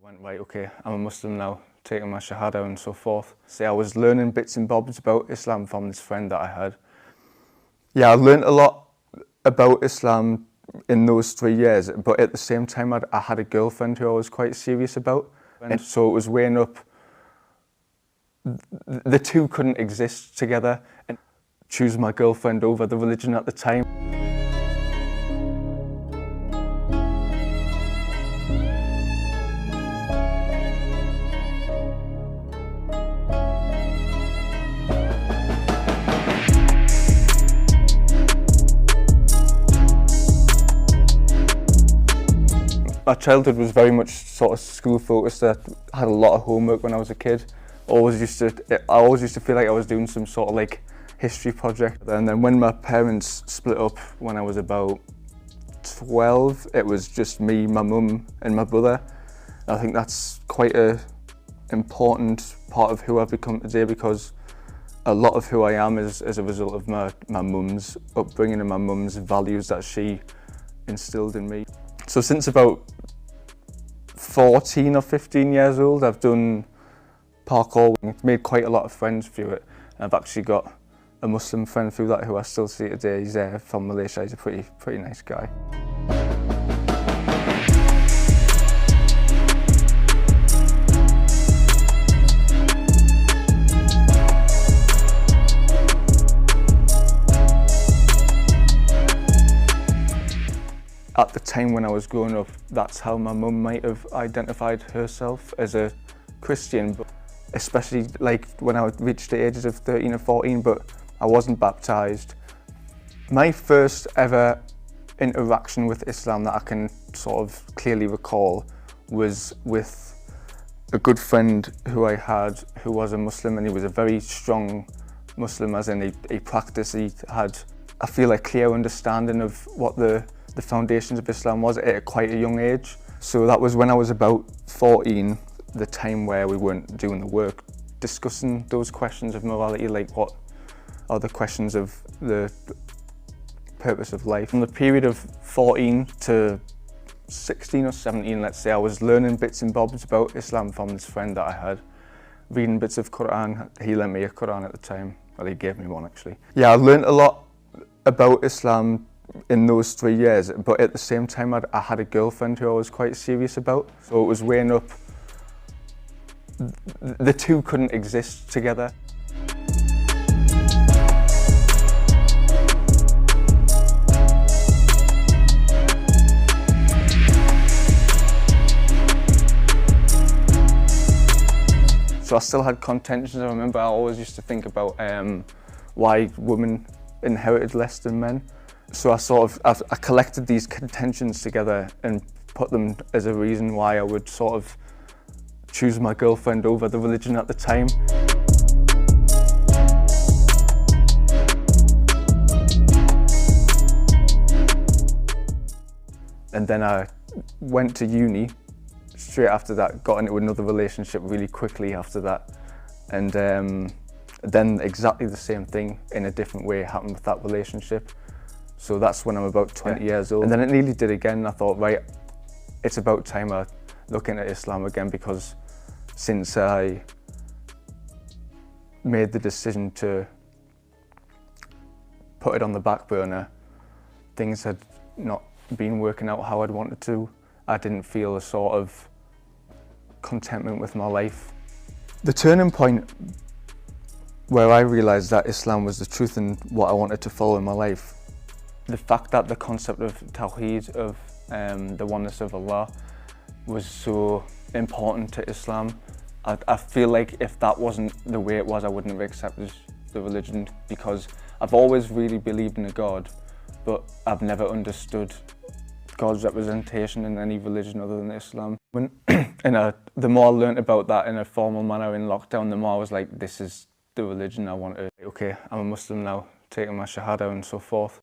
Went, right, okay, I'm a Muslim now, taking my Shahada and so forth. I was learning bits and bobs about Islam from this friend that I had. Yeah, I learned a lot about Islam in those 3 years, but at the same time I had a girlfriend who I was quite serious about. And so it was weighing up, the two couldn't exist together, and choose my girlfriend over the religion at the time. My childhood was very much sort of school focused. I had a lot of homework when I was a kid. I always used to feel like I was doing some sort of like history project. And then when my parents split up when I was about 12, it was just me, my mum and my brother. I think that's quite an important part of who I've become today, because a lot of who I am is as a result of my mum's upbringing and my mum's values that she instilled in me. So since about 14 or 15 years old, I've done PACAR. I've made quite a lot of friends through it. And I've actually got a Muslim friend through that who I still see today. He's from Malaysia. He's a pretty nice guy. At the time when I was growing up, that's how my mum might have identified herself, as a Christian, but especially like when I reached the ages of 13 or 14, but I wasn't baptised. My first ever interaction with Islam that I can sort of clearly recall was with a good friend who I had who was a Muslim, and he was a very strong Muslim, as in he practiced, he had, I feel, a clear understanding of what the foundations of Islam was at quite a young age. So that was when I was about 14, the time where we weren't doing the work, discussing those questions of morality, like what are the questions of the purpose of life. From the period of 14 to 16 or 17, let's say, I was learning bits and bobs about Islam from this friend that I had, reading bits of Quran. He lent me a Quran at the time. Well, he gave me one actually. Yeah, I learned a lot about Islam in those 3 years, but at the same time I had a girlfriend who I was quite serious about. So it was weighing up, the two couldn't exist together. So I still had contentions. I remember I always used to think about why women inherited less than men. So I collected these contentions together and put them as a reason why I would sort of choose my girlfriend over the religion at the time. And then I went to uni straight after that, got into another relationship really quickly after that. And then exactly the same thing in a different way happened with that relationship. So that's when I'm about 20 years old. And then it nearly did again. I thought, right, it's about time I look into Islam again, because since I made the decision to put it on the back burner, things had not been working out how I'd wanted to. I didn't feel a sort of contentment with my life. The turning point where I realised that Islam was the truth and what I wanted to follow in my life, the fact that the concept of Tawheed, of the oneness of Allah, was so important to Islam. I feel like if that wasn't the way it was, I wouldn't have accepted the religion, because I've always really believed in a God, but I've never understood God's representation in any religion other than Islam. The more I learnt about that in a formal manner in lockdown, the more I was like, this is the religion I want to. Okay, I'm a Muslim now, taking my Shahada and so forth.